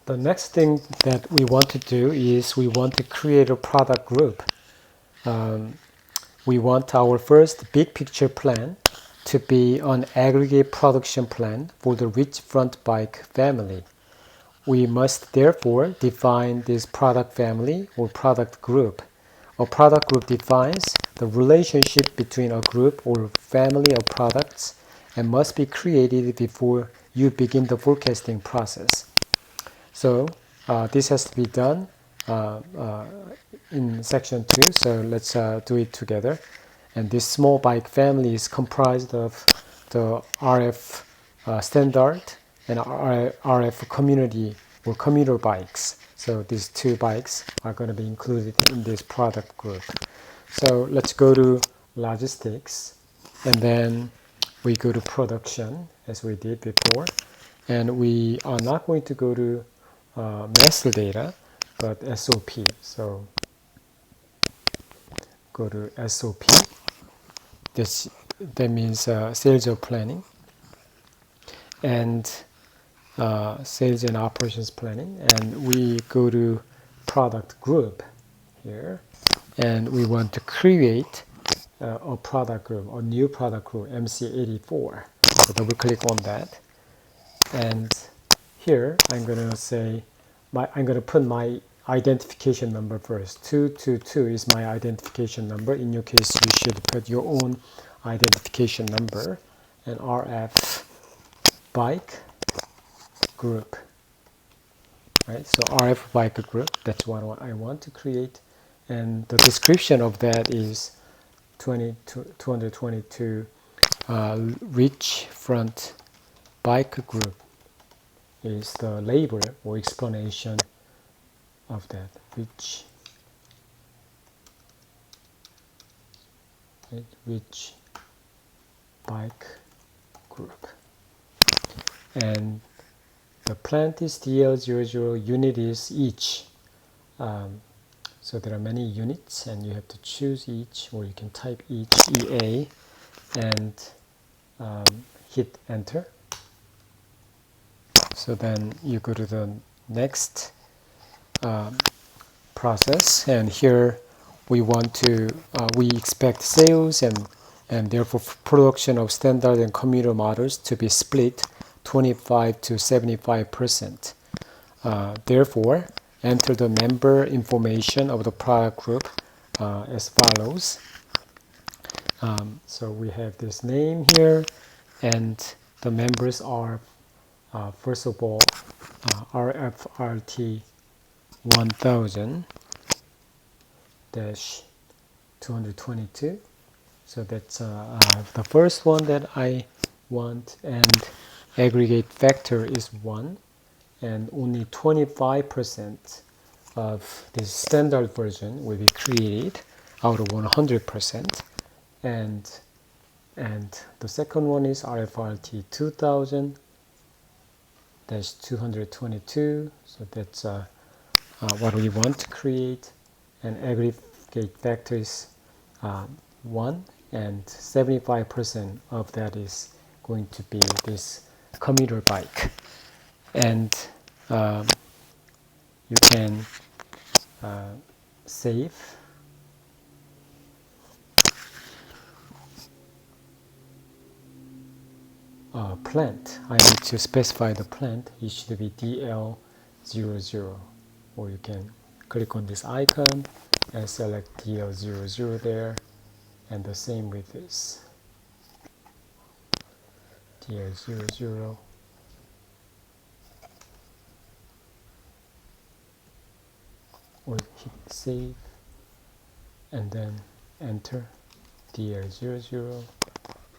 The next thing that we want to do is we want to create a product group. We want our first big picture plan to be an aggregate production plan for the rich front bike family. We must therefore define this product family or product group. A product group defines the relationship between a group or family of products and must be created before you begin the forecasting process. So this has to be done in section 2, so let's do it together. And this small bike family is comprised of the RF standard and RF community or commuter bikes. So these two bikes are going to be included in this product group. So let's go to logistics, and then we go to production as we did before. And we are not going to go to master data, but SOP. So go to SOP. That means sales or planning, and sales and operations planning. And we go to product group here, and we want to create a product group, a new product group, MC84. So double click on that, and here I'm going to say I'm going to put my identification number first. 222 is my identification number. In your case, you should put your own identification number. And RF bike group. Right? So RF bike group, that's what I want to create. And the description of that is 222 rich front bike group is the label or explanation of that, rich bike group. And the plant is DL00, unit is each. So there are many units, and you have to choose each, or you can type each, EA, and hit enter. So then you go to the next process, and here we want to we expect sales and therefore production of standard and commuter models to be split 25 to 75%. Therefore, enter the member information of the product group as follows. So we have this name here, and the members are first of all RFRT 1000-222. So that's the first one that I want, and aggregate factor is 1, and only 25% of this standard version will be created out of 100%. And the second one is RFRT 2000-222. So that's what we want to create, and aggregate factor is 1, and 75% of that is going to be this commuter bike. And you can save. Plant. I need to specify the plant. It should be DL00, or you can click on this icon and select DL00 there, and the same with this DL00. Or hit save and then enter DL00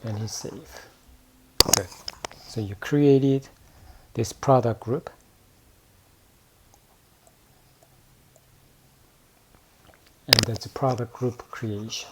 and hit save. Good. So you created this product group, and that's a product group creation.